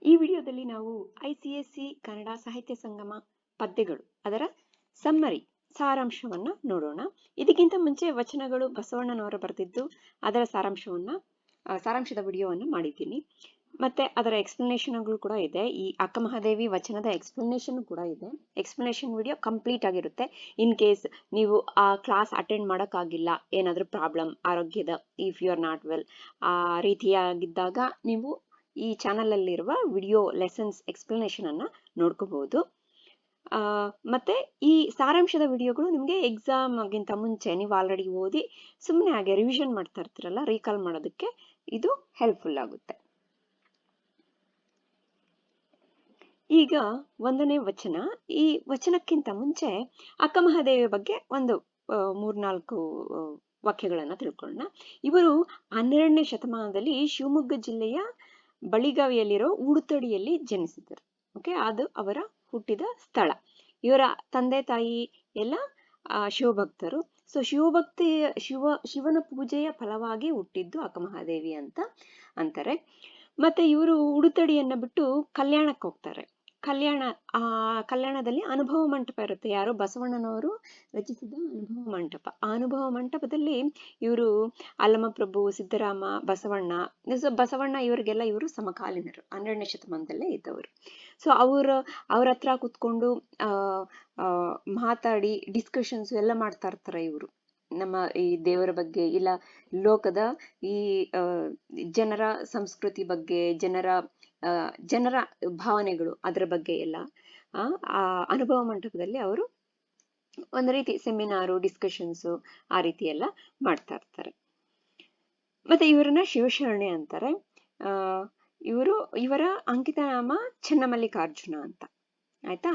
ಈ ವಿಡಿಯೋದಲ್ಲಿ ನಾವು ICSE ಕನ್ನಡ ಸಾಹಿತ್ಯ ಸಂಗಮ ಪದ್ಯಗಳು ಅದರ ಸಮ್ಮರಿ ಸಾರಾಂಶವನ್ನ ನೋಡೋಣ. ಇದಕ್ಕಿಂತ ಮುಂಚೆ ವಚನಗಳು ಬಸವಣ್ಣನವರು ಬರೆದಿದ್ದು ಅದರ ಸಾರಾಂಶದ ವಿಡಿಯೋವನ್ನು ಮಾಡಿದ್ದೀನಿ. ಮತ್ತೆ ಅದರ ಎಕ್ಸ್ಪ್ಲನೇಷನ್ಗಳು ಕೂಡ ಇದೆ. ಈ ಅಕ್ಕಮಹಾದೇವಿ ವಚನದ ಎಕ್ಸ್ಪ್ಲನೇಷನ್ ಕೂಡ ಇದೆ. ಎಕ್ಸ್ಪ್ಲನೇಷನ್ ವಿಡಿಯೋ ಕಂಪ್ಲೀಟ್ ಆಗಿರುತ್ತೆ. ಇನ್ ಕೇಸ್ ನೀವು ಆ ಕ್ಲಾಸ್ ಅಟೆಂಡ್ ಮಾಡೋಕ್ಕಾಗಿಲ್ಲ, ಏನಾದರೂ ಪ್ರಾಬ್ಲಮ್ ಆರೋಗ್ಯದ, if you are not well ಆ ರೀತಿಯಾಗಿದ್ದಾಗ ನೀವು ಈ ಚಾನಲ್ ಅಲ್ಲಿರುವ ವಿಡಿಯೋ ಲೆಸನ್ಸ್ ಎಕ್ಸ್ಪ್ಲನೇಷನ್ ಅನ್ನ ನೋಡ್ಕೋಬಹುದು. ಮತ್ತೆ ಈ ಸಾರಾಂಶದ ವಿಡಿಯೋಗಳು ನಿಮಗೆ ಎಕ್ಸಾಮ್ಗಿಂತ ಮುಂಚೆ ನೀವು ಆಲ್ರೆಡಿ ಓದಿ ಸುಮ್ಮನೆ ಹಾಗೆ ರಿವಿಷನ್ ಮಾಡ್ತಾ ಇರ್ತೀರಲ್ಲ, ರೀಕಾಲ್ ಮಾಡೋದಕ್ಕೆ ಇದು ಹೆಲ್ಪ್ಫುಲ್ ಆಗುತ್ತೆ. ಈಗ 1ನೇ ವಚನ. ಈ ವಚನಕ್ಕಿಂತ ಮುಂಚೆ ಅಕ್ಕಮಹಾದೇವಿಯ ಬಗ್ಗೆ ಒಂದು 3-4 ವಾಕ್ಯಗಳನ್ನ ತಿಳ್ಕೊಳ್ಳೋಣ. ಇವರು 12ನೇ ಶತಮಾನದಲ್ಲಿ ಶಿವಮೊಗ್ಗ ಜಿಲ್ಲೆಯ ಬಳಿಗಾವಿಯಲ್ಲಿರೋ ಉಡುತಡಿಯಲ್ಲಿ ಜನಿಸಿದರು. ಓಕೆ, ಅದು ಅವರ ಹುಟ್ಟಿದ ಸ್ಥಳ. ಇವರ ತಂದೆ ತಾಯಿ ಎಲ್ಲ ಶಿವಭಕ್ತರು. ಸೊ ಶಿವನ ಪೂಜೆಯ ಫಲವಾಗಿ ಹುಟ್ಟಿದ್ದು ಅಕ್ಕಮಹಾದೇವಿ ಅಂತ ಅಂತಾರೆ. ಮತ್ತೆ ಇವರು ಉಡುತಡಿಯನ್ನ ಬಿಟ್ಟು ಕಲ್ಯಾಣಕ್ಕೆ ಹೋಗ್ತಾರೆ. ಕಲ್ಯಾಣದಲ್ಲಿ ಅನುಭವ ಮಂಟಪ ಇರುತ್ತೆ. ಯಾರು? ಬಸವಣ್ಣನವರು ರಚಿಸಿದ ಅನುಭವ ಮಂಟಪ. ಆ ಅನುಭವ ಮಂಟಪದಲ್ಲಿ ಇವರು ಅಲ್ಲಮಪ್ರಭು, ಸಿದ್ದರಾಮ, ಬಸವಣ್ಣ ಇವರಿಗೆಲ್ಲ ಇವರು ಸಮಕಾಲೀನರು, 12ನೇ ಶತಮಾನದಲ್ಲೇ ಇದ್ದವರು. ಸೊ ಅವ್ರ ಹತ್ರ ಕುತ್ಕೊಂಡು ಮಾತಾಡಿ ಡಿಸ್ಕಷನ್ಸ್ ಎಲ್ಲ ಮಾಡ್ತಾ ಇರ್ತಾರೆ ಇವರು. ನಮ್ಮ ಈ ದೇವರ ಬಗ್ಗೆ, ಇಲ್ಲ ಲೋಕದ ಈ ಜನರ ಸಂಸ್ಕೃತಿ ಬಗ್ಗೆ, ಜನರ ಭಾವನೆಗಳು, ಅದರ ಬಗ್ಗೆ ಎಲ್ಲ ಆ ಅನುಭವ ಮಂಟಪದಲ್ಲಿ ಅವರು ಒಂದು ರೀತಿ ಸೆಮಿನಾರು, ಡಿಸ್ಕಷನ್ಸು ಆ ರೀತಿ ಎಲ್ಲ ಮಾಡ್ತಾ ಇರ್ತಾರೆ. ಮತ್ತೆ ಇವರನ್ನ ಶಿವಶರಣೆ ಅಂತಾರೆ. ಇವರ ಅಂಕಿತ ನಾಮ ಚೆನ್ನಮಲ್ಲಿಕಾರ್ಜುನ ಅಂತ. ಆಯ್ತಾ?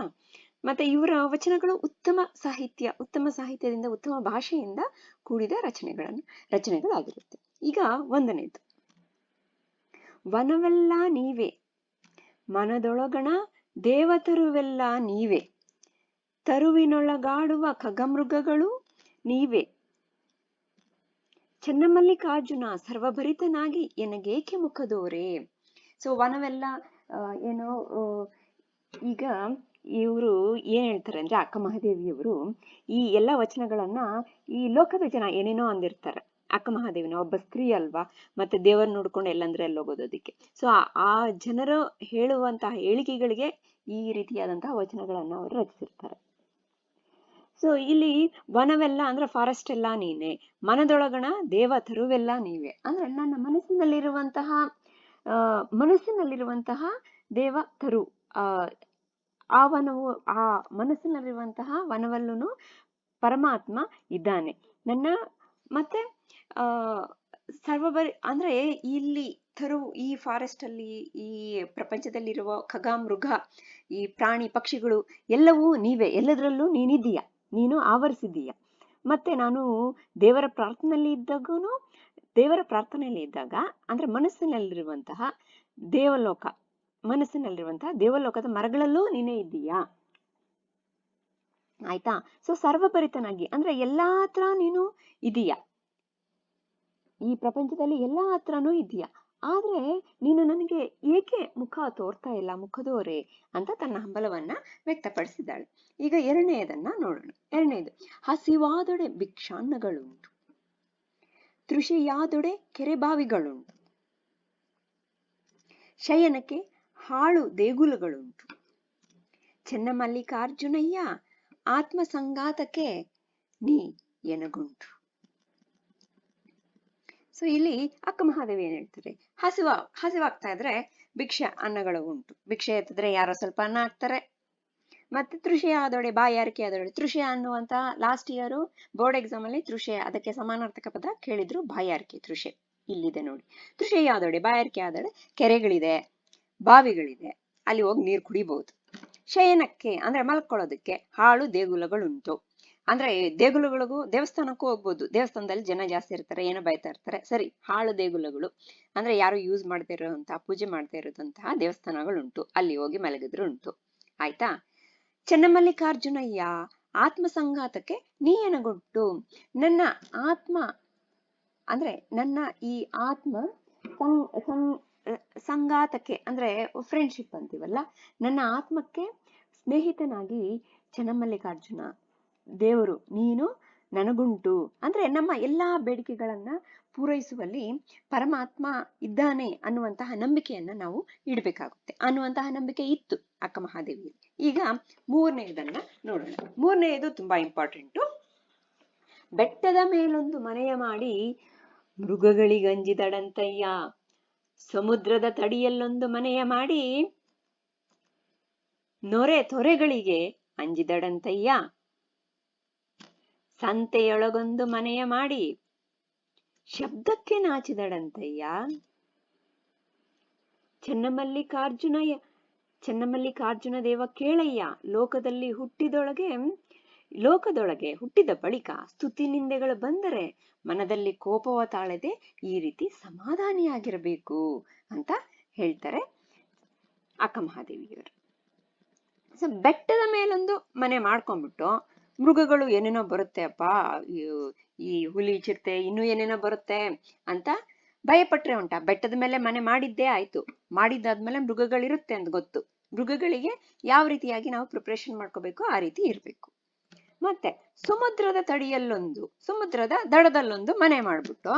ಮತ್ತೆ ಇವರ ವಚನಗಳು ಉತ್ತಮ ಸಾಹಿತ್ಯದಿಂದ, ಉತ್ತಮ ಭಾಷೆಯಿಂದ ಕೂಡಿದ ರಚನೆಗಳಾಗಿರುತ್ತೆ. ಈಗ 1ನೇದು. ವನವೆಲ್ಲ ನೀವೇ, ಮನದೊಳಗಣ ದೇವತರುವೆಲ್ಲ ನೀವೇ, ತರುವಿನೊಳಗಾಡುವ ಖಗಮೃಗಗಳು ನೀವೇ, ಚೆನ್ನಮಲ್ಲಿಕಾರ್ಜುನ ಸರ್ವಭರಿತನಾಗಿ ಎನಗೇಕೆ ಮುಖದೋರೆ. ಸೊ ವನವೆಲ್ಲ ಏನೋ, ಈಗ ಇವರು ಏನ್ ಹೇಳ್ತಾರೆ ಅಂದ್ರೆ, ಅಕ್ಕಮಹಾದೇವಿಯವರು ಈ ಎಲ್ಲ ವಚನಗಳನ್ನ ಈ ಲೋಕದ ಜನ ಏನೇನೋ ಅಂದಿರ್ತಾರೆ. ಅಕ್ಕಮಹಾದೇವಿನ ಒಬ್ಬ ಸ್ತ್ರೀ ಅಲ್ವಾ, ಮತ್ತೆ ದೇವರ ನೋಡ್ಕೊಂಡು ಎಲ್ಲಂದ್ರೆ ಅಲ್ಲಿ ಹೋಗೋದಕ್ಕೆ. ಸೊ ಆ ಜನರು ಹೇಳುವಂತಹ ಹೇಳಿಕೆಗಳಿಗೆ ಈ ರೀತಿಯಾದಂತಹ ವಚನಗಳನ್ನ ಅವರು ರಚಿಸಿರ್ತಾರೆ. ಸೊ ಇಲ್ಲಿ ವನವೆಲ್ಲ ಅಂದ್ರೆ ಫಾರೆಸ್ಟ್ ಎಲ್ಲ ನೀನೆ, ಮನದೊಳಗಣ ದೇವ ತರುವೆಲ್ಲ ನೀವೇ ಅಂದ್ರೆ ನನ್ನ ಮನಸ್ಸಿನಲ್ಲಿರುವಂತಹ ದೇವ ತರು, ಆ ವನವು, ಆ ಮನಸ್ಸಿನಲ್ಲಿರುವಂತಹ ವನವಲ್ಲೂ ಪರಮಾತ್ಮ ಇದ್ದಾನೆ. ಮತ್ತೆ ಅಂದ್ರೆ ಇಲ್ಲಿ ತರು, ಈ ಫಾರೆಸ್ಟ್ ಅಲ್ಲಿ, ಈ ಪ್ರಪಂಚದಲ್ಲಿರುವ ಖಗಾಮೃಗ, ಈ ಪ್ರಾಣಿ ಪಕ್ಷಿಗಳು ಎಲ್ಲವೂ ನೀವೇ, ಎಲ್ಲದರಲ್ಲೂ ನೀನಿದ್ದೀಯ, ನೀನು ಆವರಿಸಿದ್ದೀಯ. ಮತ್ತೆ ನಾನು ದೇವರ ಪ್ರಾರ್ಥನೆಯಲ್ಲಿ ಇದ್ದಾಗ ಅಂದ್ರೆ ಮನಸ್ಸಿನಲ್ಲಿರುವಂತಹ ದೇವಲೋಕದ ಮರಗಳಲ್ಲೂ ನೀನೇ ಇದ್ದೀಯಾ. ಆಯ್ತಾ? ಸೊ ಸರ್ವಪರಿತನಾಗಿ ಅಂದ್ರೆ ಎಲ್ಲಾ ಹತ್ರ ನೀನು ಇದೀಯಾ, ಈ ಪ್ರಪಂಚದಲ್ಲಿ ಎಲ್ಲಾ ಹತ್ರನೂ ಇದೀಯಾ, ಆದ್ರೆ ನೀನು ನನಗೆ ಏಕೆ ಮುಖ ತೋರ್ತಾ ಇಲ್ಲ, ಮುಖದೋರೆ ಅಂತ ತನ್ನ ಹಂಬಲವನ್ನ ವ್ಯಕ್ತಪಡಿಸಿದ್ದಾಳೆ. ಈಗ 2ನೇದನ್ನ ನೋಡೋಣ. 2ನೇದು. ಹಸಿವಾದೊಡೆ ಭಿಕ್ಷಾನ್ನಗಳುಂಟು, ತೃಷೆಯಾದೊಡೆ ಕೆರೆಬಾವಿಗಳುಂಟು, ಶಯನಕ್ಕೆ ಹಾಳು ದೇಗುಲಗಳುಂಟು, ಚೆನ್ನಮಲ್ಲಿಕಾರ್ಜುನಯ್ಯ ಆತ್ಮ ಸಂಗಾತಕ್ಕೆ ನೀ ಎನಗುಂಟು. ಸೊ ಇಲ್ಲಿ ಅಕ್ಕಮಹಾದೇವಿ ಏನ್ ಹೇಳ್ತಾರೆ, ಹಸಿವಾಗ್ತಾ ಇದ್ರೆ ಅನ್ನಗಳು ಉಂಟು. ಭಿಕ್ಷೆ ಎತ್ತಿದ್ರೆ ಯಾರೋ ಸ್ವಲ್ಪ ಅನ್ನ ಹಾಕ್ತಾರೆ. ಮತ್ತೆ ತೃಷೆ ಆದೊಡೆ, ಬಾಯಾರಿಕೆ ಆದೊಡೆ. ತೃಷೆ ಅನ್ನುವಂತ ಲಾಸ್ಟ್ ಇಯರ್ ಬೋರ್ಡ್ ಎಕ್ಸಾಮ್ ಅಲ್ಲಿ ತೃಷೆ, ಅದಕ್ಕೆ ಸಮಾನಾರ್ಥಕ ಪದ ಕೇಳಿದ್ರು. ಬಾಯಾರಿಕೆ, ತೃಷೆ ಇಲ್ಲಿದೆ ನೋಡಿ. ತೃಷೆ ಆದೊಡೆ, ಬಾಯಾರಿಕೆ ಆದೊಡೆ ಕೆರೆಗಳಿದೆ, ಬಾವಿಗಳಿದೆ, ಅಲ್ಲಿ ಹೋಗಿ ನೀರು ಕುಡಿಬಹುದು. ಶಯನಕ್ಕೆ ಅಂದ್ರೆ ಮಲ್ಕೊಳ್ಳೋದಕ್ಕೆ ಹಾಳು ದೇಗುಲಗಳುಂಟು. ಅಂದ್ರೆ ದೇಗುಲಗಳಿಗೂ ದೇವಸ್ಥಾನಕ್ಕೂ ಹೋಗ್ಬೋದು. ದೇವಸ್ಥಾನದಲ್ಲಿ ಜನ ಜಾಸ್ತಿ ಇರ್ತಾರೆ, ಏನೋ ಬೈತಾ ಇರ್ತಾರೆ. ಸರಿ, ಹಾಳು ದೇಗುಲಗಳು ಅಂದ್ರೆ ಯಾರು ಯೂಸ್ ಮಾಡದೇ ಇರುವಂತಹ, ಪೂಜೆ ಮಾಡದೇ ಇರುವಂತಹ ದೇವಸ್ಥಾನಗಳುಂಟು, ಅಲ್ಲಿ ಹೋಗಿ ಮಲಗಿದ್ರು ಉಂಟು. ಆಯ್ತಾ? ಚೆನ್ನಮಲ್ಲಿಕಾರ್ಜುನಯ್ಯ ಆತ್ಮ ಸಂಗಾತಕ್ಕೆ ನೀ ಎನಗುಂಟು. ನನ್ನ ಆತ್ಮ ಅಂದ್ರೆ ನನ್ನ ಈ ಆತ್ಮ ಸಂಗಾತಕ್ಕೆ ಅಂದ್ರೆ ಫ್ರೆಂಡ್ಶಿಪ್ ಅಂತೀವಲ್ಲ, ನನ್ನ ಆತ್ಮಕ್ಕೆ ಸ್ನೇಹಿತನಾಗಿ ಚನ್ನಮಲ್ಲಿಕಾರ್ಜುನ ದೇವರು ನೀನು ನನಗುಂಟು ಅಂದ್ರೆ ನಮ್ಮ ಎಲ್ಲಾ ಬೇಡಿಕೆಗಳನ್ನ ಪೂರೈಸುವಲ್ಲಿ ಪರಮಾತ್ಮ ಇದ್ದಾನೆ ಅನ್ನುವಂತಹ ನಂಬಿಕೆಯನ್ನ ನಾವು ಇಡಬೇಕಾಗುತ್ತೆ. ಅನ್ನುವಂತಹ ನಂಬಿಕೆ ಇತ್ತು ಅಕ್ಕ ಮಹಾದೇವಿಯಲ್ಲಿ. ಈಗ ಮೂರನೆಯದನ್ನ ನೋಡೋಣ. ಮೂರನೆಯದು ತುಂಬಾ ಇಂಪಾರ್ಟೆಂಟು. ಬೆಟ್ಟದ ಮೇಲೊಂದು ಮನೆಯ ಮಾಡಿ ಮೃಗಗಳಿಗಂಜಿದಡಂತಯ್ಯ, ಸಮುದ್ರದ ತಡಿಯಲ್ಲೊಂದು ಮನೆಯ ಮಾಡಿ ನೊರೆ ತೊರೆಗಳಿಗೆ ಅಂಜಿದಡಂತಯ್ಯ, ಸಂತೆಯೊಳಗೊಂದು ಮನೆಯ ಮಾಡಿ ಶಬ್ದಕ್ಕೆ ನಾಚಿದಡಂತಯ್ಯ, ಚನ್ನಮಲ್ಲಿಕಾರ್ಜುನ ದೇವ ಕೇಳಯ್ಯ, ಲೋಕದೊಳಗೆ ಹುಟ್ಟಿದ ಬಳಿಕ ಸ್ತುತಿ ನಿಂದೆಗಳು ಬಂದರೆ ಮನದಲ್ಲಿ ಕೋಪವ ತಾಳದೆ ಈ ರೀತಿ ಸಮಾಧಾನಿಯಾಗಿರಬೇಕು ಅಂತ ಹೇಳ್ತಾರೆ ಅಕ್ಕ ಮಹಾದೇವಿಯವರು. ಬೆಟ್ಟದ ಮೇಲೊಂದು ಮನೆ ಮಾಡ್ಕೊಂಡ್ಬಿಟ್ಟು ಮೃಗಗಳು ಏನೇನೋ ಬರುತ್ತೆ ಅಪ್ಪ, ಈ ಹುಲಿ ಚಿರತೆ ಇನ್ನೂ ಏನೇನೋ ಬರುತ್ತೆ ಅಂತ ಭಯಪಟ್ರೆ ಉಂಟಾ? ಬೆಟ್ಟದ ಮೇಲೆ ಮನೆ ಮಾಡಿದ್ದೇ ಆಯ್ತು, ಮಾಡಿದ್ದಾದ್ಮೇಲೆ ಮೃಗಗಳಿರುತ್ತೆ ಅಂತ ಗೊತ್ತು. ಮೃಗಗಳಿಗೆ ಯಾವ ರೀತಿಯಾಗಿ ನಾವು ಪ್ರಿಪರೇಷನ್ ಮಾಡ್ಕೋಬೇಕು ಆ ರೀತಿ ಇರ್ಬೇಕು. ಮತ್ತೆ ಸಮುದ್ರದ ದಡದಲ್ಲೊಂದು ಮನೆ ಮಾಡ್ಬಿಟ್ಟು,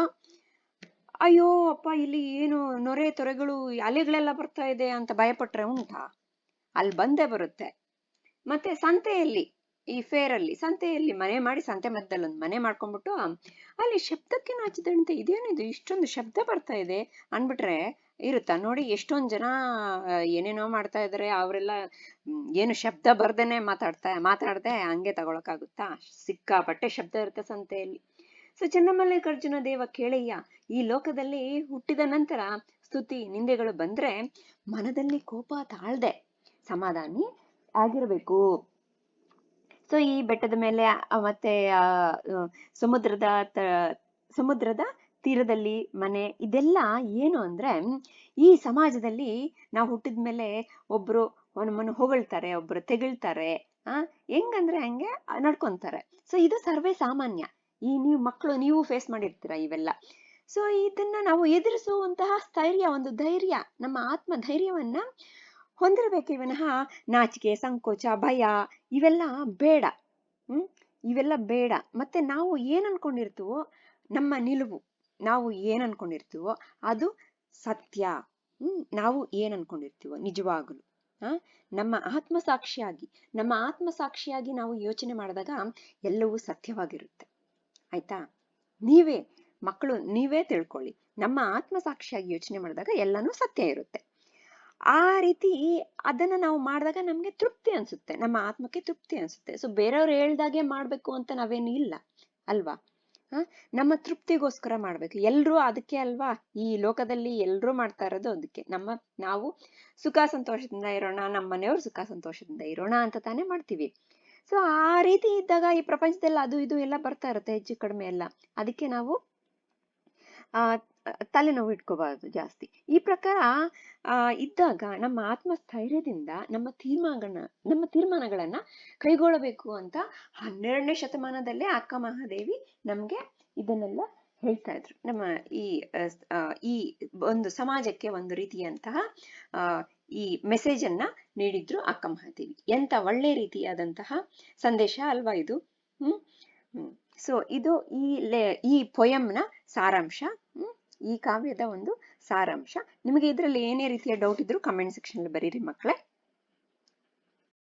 ಅಯ್ಯೋ ಅಪ್ಪ ಇಲ್ಲಿ ಏನು ನೊರೆ ತೊರೆಗಳು ಅಲೆಗಳೆಲ್ಲ ಬರ್ತಾ ಇದೆ ಅಂತ ಭಯಪಟ್ರೆ ಉಂಟಾ? ಅಲ್ಲಿ ಬಂದೇ ಬರುತ್ತೆ. ಮತ್ತೆ ಸಂತೆಯಲ್ಲಿ, ಈ ಫೇರಲ್ಲಿ ಸಂತೆಯಲ್ಲಿ ಮನೆ ಮಾಡಿ, ಸಂತೆ ಮಧ್ಯದಲ್ಲಿ ಒಂದು ಮನೆ ಮಾಡ್ಕೊಂಡ್ಬಿಟ್ಟು ಅಲ್ಲಿ ಶಬ್ದಕ್ಕೆ ನಾಚಿದಂತೆ ಇದೇನಿದು ಇಷ್ಟೊಂದು ಶಬ್ದ ಬರ್ತಾ ಇದೆ ಅನ್ಬಿಟ್ರೆ ಇರುತ್ತಾ? ನೋಡಿ ಎಷ್ಟೊಂದ್ ಜನ ಏನೇನೋ ಮಾಡ್ತಾ ಇದಾರೆ, ಅವರೆಲ್ಲ ಏನು ಶಬ್ದ ಬರ್ದೇನೆ ಮಾತಾಡ್ದೆ ಹಂಗೆ ತಗೊಳಕಾಗುತ್ತಾ? ಸಿಕ್ಕಾಪಟ್ಟೆ ಶಬ್ದ ಇರುತ್ತೆ ಸಂತೆಯಲ್ಲಿ. ಸೊ ಚನ್ನಮಲ್ಲಿಕಾರ್ಜುನ ದೇವ ಕೇಳಯ್ಯ, ಈ ಲೋಕದಲ್ಲಿ ಹುಟ್ಟಿದ ನಂತರ ಸ್ತುತಿ ನಿಂದೆಗಳು ಬಂದ್ರೆ ಮನದಲ್ಲಿ ಕೋಪ ತಾಳ್ದೆ ಸಮಾಧಾನಿ ಆಗಿರ್ಬೇಕು. ಸೊ ಈ ಬೆಟ್ಟದ ಮೇಲೆ ಮತ್ತೆ ಸಮುದ್ರದ ತೀರದಲ್ಲಿ ಮನೆ, ಇದೆಲ್ಲ ಏನು ಅಂದ್ರೆ ಈ ಸಮಾಜದಲ್ಲಿ ನಾವು ಹುಟ್ಟಿದ್ಮೇಲೆ ಒಬ್ರು ನಮ್ಮನ್ನು ಹೊಗಳ್ತಾರೆ, ಒಬ್ರು ತೆಗಳ್ತಾರೆ, ಹೆಂಗಂದ್ರೆ ಹಂಗೆ ನಡ್ಕೊಂತಾರೆ. ಸೊ ಇದು ಸರ್ವೇ ಸಾಮಾನ್ಯ. ನೀವು ಮಕ್ಕಳು ನೀವು ಫೇಸ್ ಮಾಡಿರ್ತೀರ ಇವೆಲ್ಲ. ಸೊ ಇದನ್ನ ನಾವು ಎದುರಿಸುವಂತಹ ಒಂದು ಧೈರ್ಯ, ನಮ್ಮ ಆತ್ಮ ಧೈರ್ಯವನ್ನ ಹೊಂದಿರಬೇಕೆ ವಿನಃ ನಾಚಿಕೆ, ಸಂಕೋಚ, ಭಯ ಇವೆಲ್ಲ ಬೇಡ. ಇವೆಲ್ಲ ಬೇಡ. ಮತ್ತೆ ನಾವು ಏನ್ ಅನ್ಕೊಂಡಿರ್ತೀವೋ, ನಮ್ಮ ನಿಲುವು, ನಾವು ಏನ್ ಅನ್ಕೊಂಡಿರ್ತೀವೋ ಅದು ಸತ್ಯ. ನಾವು ಏನ್ ಅನ್ಕೊಂಡಿರ್ತೀವೋ ನಿಜವಾಗಲು ನಮ್ಮ ಆತ್ಮಸಾಕ್ಷಿಯಾಗಿ ನಾವು ಯೋಚನೆ ಮಾಡಿದಾಗ ಎಲ್ಲವೂ ಸತ್ಯವಾಗಿರುತ್ತೆ. ಆಯ್ತಾ? ನೀವೇ ತಿಳ್ಕೊಳ್ಳಿ, ನಮ್ಮ ಆತ್ಮಸಾಕ್ಷಿಯಾಗಿ ಯೋಚನೆ ಮಾಡಿದಾಗ ಎಲ್ಲಾನು ಸತ್ಯ ಇರುತ್ತೆ. ಆ ರೀತಿ ಅದನ್ನ ನಾವು ಮಾಡಿದಾಗ ನಮ್ಗೆ ತೃಪ್ತಿ ಅನ್ಸುತ್ತೆ, ನಮ್ಮ ಆತ್ಮಕ್ಕೆ ತೃಪ್ತಿ ಅನ್ಸುತ್ತೆ. ಸೊ ಬೇರೆಯವ್ರು ಹೇಳ್ದಾಗೆ ಮಾಡ್ಬೇಕು ಅಂತ ನಾವೇನು ಇಲ್ಲ ಅಲ್ವಾ? ನಮ್ಮ ತೃಪ್ತಿಗೋಸ್ಕರ ಮಾಡ್ಬೇಕು. ಎಲ್ರೂ ಅದಕ್ಕೆ ಅಲ್ವಾ, ಈ ಲೋಕದಲ್ಲಿ ಎಲ್ರೂ ಮಾಡ್ತಾ ಇರೋದು ಅದಕ್ಕೆ. ನಾವು ಸುಖ ಸಂತೋಷದಿಂದ ಇರೋಣ, ನಮ್ಮ ಮನೆಯವ್ರು ಸುಖ ಸಂತೋಷದಿಂದ ಇರೋಣ ಅಂತ ತಾನೇ ಮಾಡ್ತೀವಿ. ಸೊ ಆ ರೀತಿ ಇದ್ದಾಗ ಈ ಪ್ರಪಂಚದಲ್ಲಿ ಅದು ಇದು ಎಲ್ಲ ಬರ್ತಾ ಇರುತ್ತೆ, ಹೆಚ್ಚು ಕಡಿಮೆ ಎಲ್ಲ. ಅದಕ್ಕೆ ನಾವು ತಲೆನೋವು ಇಟ್ಕೋಬಾರ್ದು ಜಾಸ್ತಿ. ಈ ಪ್ರಕಾರ ಇದ್ದಾಗ ನಮ್ಮ ಆತ್ಮಸ್ಥೈರ್ಯದಿಂದ ನಮ್ಮ ತೀರ್ಮಾನಗಳನ್ನ ಕೈಗೊಳ್ಳಬೇಕು ಅಂತ 12ನೇ ಶತಮಾನದಲ್ಲೇ ಅಕ್ಕ ಮಹಾದೇವಿ ನಮ್ಗೆ ಇದನ್ನೆಲ್ಲ ಹೇಳ್ತಾ ಇದ್ರು. ನಮ್ಮ ಈ ಒಂದು ಸಮಾಜಕ್ಕೆ ಒಂದು ರೀತಿಯಂತಹ ಈ ಮೆಸೇಜ್ ಅನ್ನ ನೀಡಿದ್ರು ಅಕ್ಕ ಮಹಾದೇವಿ. ಎಂತ ಒಳ್ಳೆ ರೀತಿಯಾದಂತಹ ಸಂದೇಶ ಅಲ್ವಾ ಇದು. ಸೊ ಇದು ಈ ಪೊಯಂನ ಸಾರಾಂಶ, ಈ ಕಾವ್ಯದ ಒಂದು ಸಾರಾಂಶ. ನಿಮಗೆ ಇದರಲ್ಲಿ ಏನೇ ರೀತಿಯ ಡೌಟ್ ಇದ್ರು ಕಮೆಂಟ್ ಸೆಕ್ಷನ್ ಅಲ್ಲಿ ಬರೀರಿ ಮಕ್ಕಳೇ.